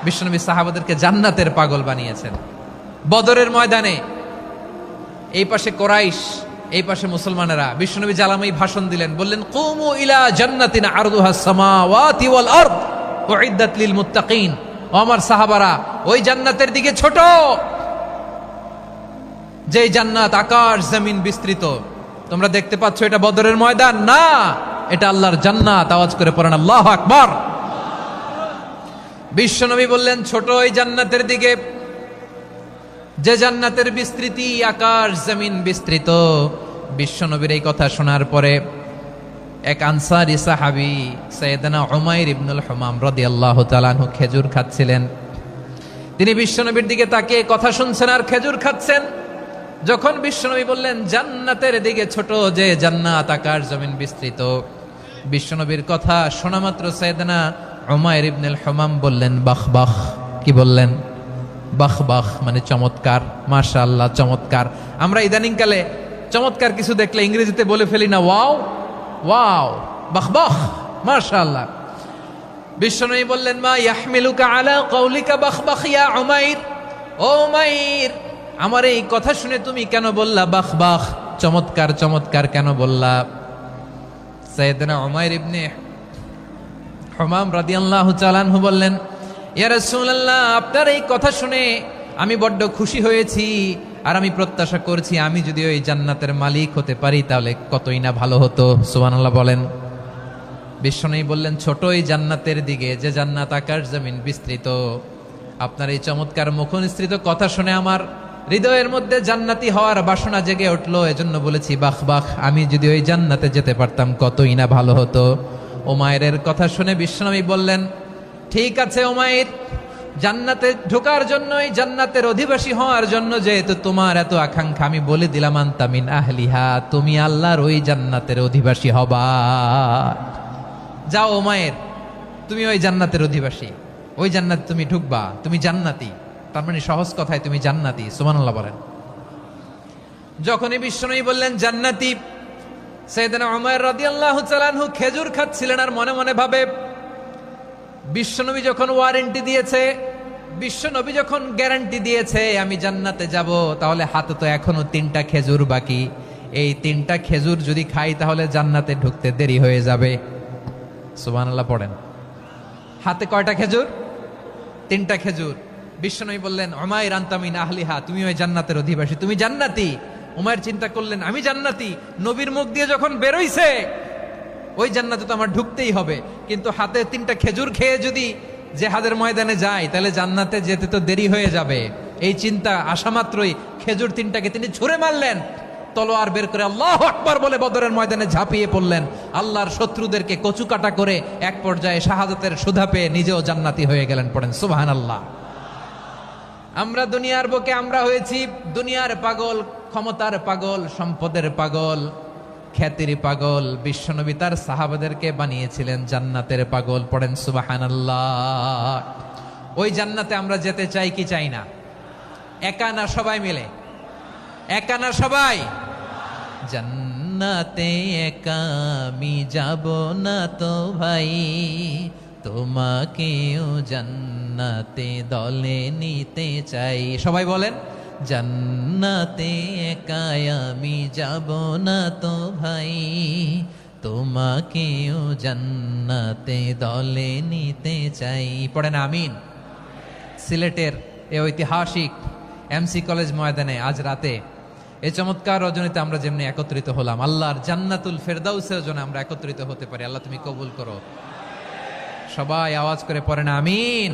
বিশ্বনবী সাহাবাদেরকে জান্নাতের পাগল বানিয়েছেন। বদরের ময়দানে এই পাশে কোরাইশ, এই পাশে মুসলমানেরা, বিশ্বনবী জ্বালাময়ী ভাষণ দিলেন, বললেন কুমু ইলা জান্নাতিন আরদুহাস সামাওয়াতি ওয়াল আরদ উইদ্দাত লিল মুত্তাকিন। ও আমার সাহাবারা, ওই জান্নাতের দিকে ছোট, যে জান্নাত আকাশ জমিন বিস্তৃত। তোমরা দেখতে পাচ্ছ এটা বদরের ময়দান না, এটা আল্লাহর জান্নাত। আওয়াজ করে পড়েন আল্লাহু আকবার। বিশ্বনবী বললেন ছোট ওই জান্নাতের দিকে, যে জান্নাতের বিস্তৃতি আকাশ জমিন বিস্তৃত। বিশ্বনবীর এই কথা শোনার পরে এক আনসারী সাহাবী সাইয়েদনা উমাইর ইবনুল হুমাম রাদিয়াল্লাহু তাআলা আনহু খেজুর খাচ্ছিলেন। তিনি বিশ্বনবীর দিকে তাকিয়ে কথা শুনছেন আর খেজুর খাচ্ছেন। যখন বিশ্বনবী বললেন জান্নাতের দিকে ছোট, যে জান্নাত আকাশ জমিন বিস্তৃত, বিশ্বনবীর কথা শোনা মাত্র সাইয়েদনা উমাইর ইবনুল হুমাম বললেন বাহ বাহ। কি বললেন? বাহ বাহ, মানে চমৎকার, মাশাআল্লাহ, চমৎকার। আমরা ইদানিং কালে চমৎকার কিছু দেখলে ইংরেজিতে বলে ফেলি না ওয়াও ওয়াও, বাহ বাহ, মাশাআল্লাহ। বিশ্বনবী বললেন মা ইয়াহমিলুকা আলা কওলিকা বাহ বাহ ইয়া উমাইর। ও উমাইর, আমার এই কথা শুনে তুমি কেন বললা বাহ বাহ, চমৎকার চমৎকার কেন বললা? সাইয়েদনা উমাইর ইবনে হুমাম রাদিয়াল্লাহু তাআলা আনহু বললেন ইয়া রাসূলুল্লাহ, আপনার এই কথা শুনে আমি বড্ড খুশি হয়েছি, আর আমি প্রত্যাশা করছি আমি যদি ওই জান্নাতের মালিক হতে পারি তাহলে কতই না ভালো হতো। সুবহানাল্লাহ বলেন। বিশ্বনবী বললেন ছোট ওই জান্নাতের দিকে, যে জান্নাত আকাশ জমিন বিস্তৃত। আপনার এই চমৎকার মুখনিসৃত কথা শুনে আমার হৃদয়ের মধ্যে জান্নাতি হওয়ার বাসনা জেগে উঠলো, এজন্য বলেছি বাহ বাহ, আমি যদি ওই জান্নাতে যেতে পারতাম কতই না ভালো হতো। উমাইরের কথা শুনে বিশ্বনবী বললেন ঠিক আছে উমাইর, জান্নাতে ঢোকার জন্য, এই জান্নাতের অধিবাসী হওয়ার জন্য যেহেতু তোমার এত আকাঙ্ক্ষা, আমি বলে দিলাম আনতা মিন আহলিহা, তুমি আল্লাহর ওই জান্নাতের অধিবাসী হবা। যাও উমাইর, তুমি ওই জান্নাতের অধিবাসী, ওই জান্নাতে তুমি ঢুকবা, তুমি জান্নাতি। তার মানে সহজ কথায় তুমি জান্নাতি। সুবহানাল্লাহ বলেন। যখনই বিশ্বনবী বললেন জান্নাতি, সাইয়েদনা উমাইর রাদিয়াল্লাহু তাআলা আনহু খেজুর খাচ্ছিলেন আর মনে মনে ভাবে বিশ্বনবী যখন ওয়ারেন্টি দিয়েছে, বিশ্বনবী যখন গ্যারান্টি দিয়েছে আমি জান্নাতে যাব, তাহলে হাতে তো এখনো 3টা খেজুর বাকি। এই 3টা খেজুর যদি খাই তাহলে জান্নাতে ঢুকতে দেরি হয়ে যাবে। সুবহানাল্লাহ পড়েন। হাতে কয়টা খেজুর? 3টা খেজুর। বিশ্বনবী বললেন উমাইর আনতা মিন আহলিহা, তুমি ওই জান্নাতের অধিবাসী, তুমি জান্নাতি। উমাইর চিন্তা করলেন আমি জান্নাতি, নবীর মুখ দিয়ে যখন বেরোইছে ওই জান্নাতে তো আমার ঢুকতেই হবে, কিন্তু হাতে 3টা খেজুর খেয়ে যদি জিহাদের ময়দানে যাই তাহলে জান্নাতে যেতে তো দেরি হয়ে যাবে। এই চিন্তা আসা মাত্রই খেজুর 3টাকে তিনি ছুঁড়ে মারলেন, তলোয়ার বের করে আল্লাহু আকবার বলে বদরের ময়দানে ঝাঁপিয়ে পড়লেন। আল্লাহর শত্রুদেরকে কচুকাটা করে এক পর্যায়ে শাহাদাতের সুধা পেয়ে নিজেও জান্নাতি হয়ে গেলেন। পড়েন সুবহানাল্লাহ। আমরা দুনিয়ার বুকে আমরা হয়েছি দুনিয়ার পাগল, ক্ষমতার পাগল, সম্পদের পাগল, খ্যাতির পাগল। বিশ্বনবী তার সাহাবাদেরকে বানিয়েছিলেন জান্নাতের পাগল। পড়েন সুবহানাল্লাহ। ওই জান্নাতে আমরা যেতে চাই কি চাই না? একা না সবাই মিলে? একা না সবাই? জান্নাতে একা আমি যাব না তো ভাই, তোমাকেও জান্নাতে দলে নিতে চাই। সবাই বলেন জান্নাতে একা আমি যাব না তো ভাই, তোমাকেও জান্নাতে দলে নিতে চাই। পড়েন আমিন। সিলেটের এই ঐতিহাসিক এমসি কলেজ ময়দানে আজ রাতে এই চমৎকার রজনীতে আমরা যেমনি একত্রিত হলাম, আল্লাহর জান্নাতুল ফেরদাউসের জন্য আমরা একত্রিত হতে পারি। আল্লাহ তুমি কবুল করো। সবাই আওয়াজ করে পড়েন আমিন।